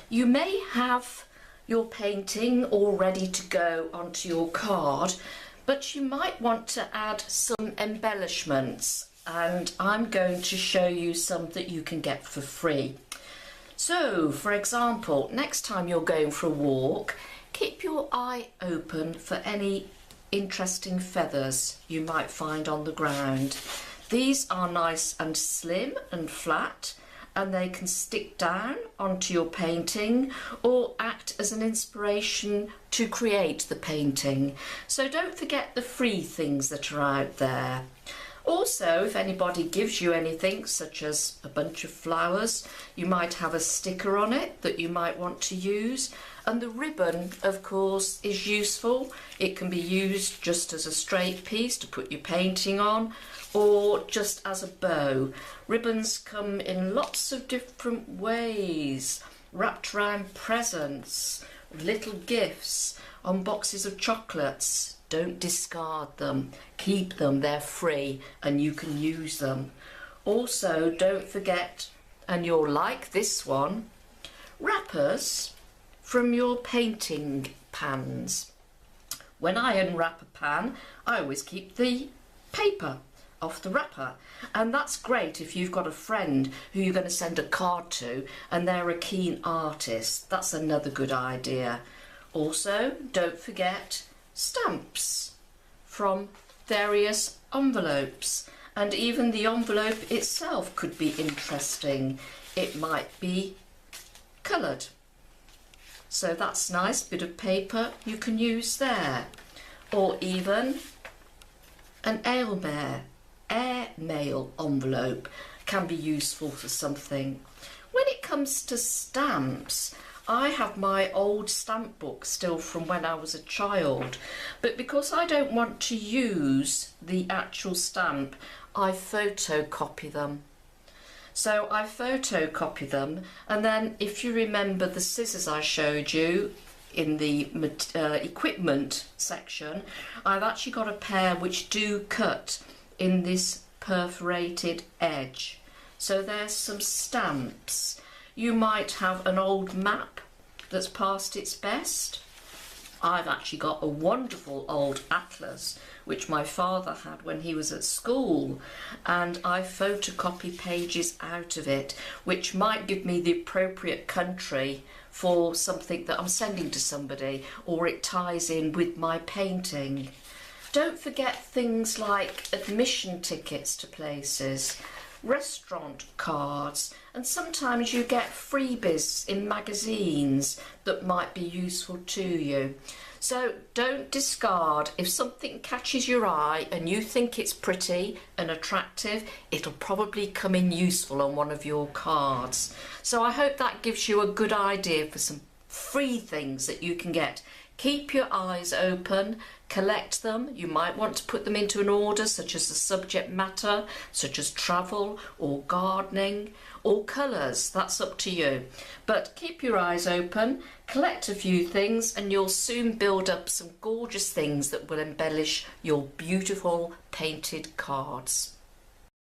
You may have your painting all ready to go onto your card, but you might want to add some embellishments, and I'm going to show you some that you can get for free. So, for example, next time you're going for a walk, keep your eye open for any interesting feathers you might find on the ground. These are nice and slim and flat, and they can stick down onto your painting or act as an inspiration to create the painting. So don't forget the free things that are out there. Also, if anybody gives you anything, such as a bunch of flowers, you might have a sticker on it that you might want to use. And the ribbon, of course, is useful. It can be used just as a straight piece to put your painting on, or just as a bow. Ribbons come in lots of different ways, wrapped around presents, little gifts, on boxes of chocolates. Don't discard them, keep them, they're free and you can use them. Also, don't forget, and you'll like this one, wrappers from your painting pans. When I unwrap a pan, I always keep the paper off the wrapper, and that's great if you've got a friend who you're going to send a card to and they're a keen artist. That's another good idea. Also, don't forget stamps from various envelopes, and even the envelope itself could be interesting. It might be coloured, so that's nice bit of paper you can use there. Or even an airmail envelope can be useful for something. When it comes to stamps, I have my old stamp book still from when I was a child, but because I don't want to use the actual stamp, I photocopy them. So I photocopy them, and then if you remember the scissors I showed you in the equipment section, I've actually got a pair which do cut in this perforated edge. So there's some stamps. You might have an old map that's past its best. I've actually got a wonderful old atlas which my father had when he was at school, and I photocopy pages out of it which might give me the appropriate country for something that I'm sending to somebody, or it ties in with my painting. Don't forget things like admission tickets to places, restaurant cards, and sometimes you get freebies in magazines that might be useful to you. So don't discard. If something catches your eye and you think it's pretty and attractive, it'll probably come in useful on one of your cards. So I hope that gives you a good idea for some free things that you can get. Keep your eyes open, collect them. You might want to put them into an order, such as the subject matter, such as travel or gardening or colours. That's up to you. But keep your eyes open, collect a few things, and you'll soon build up some gorgeous things that will embellish your beautiful painted cards.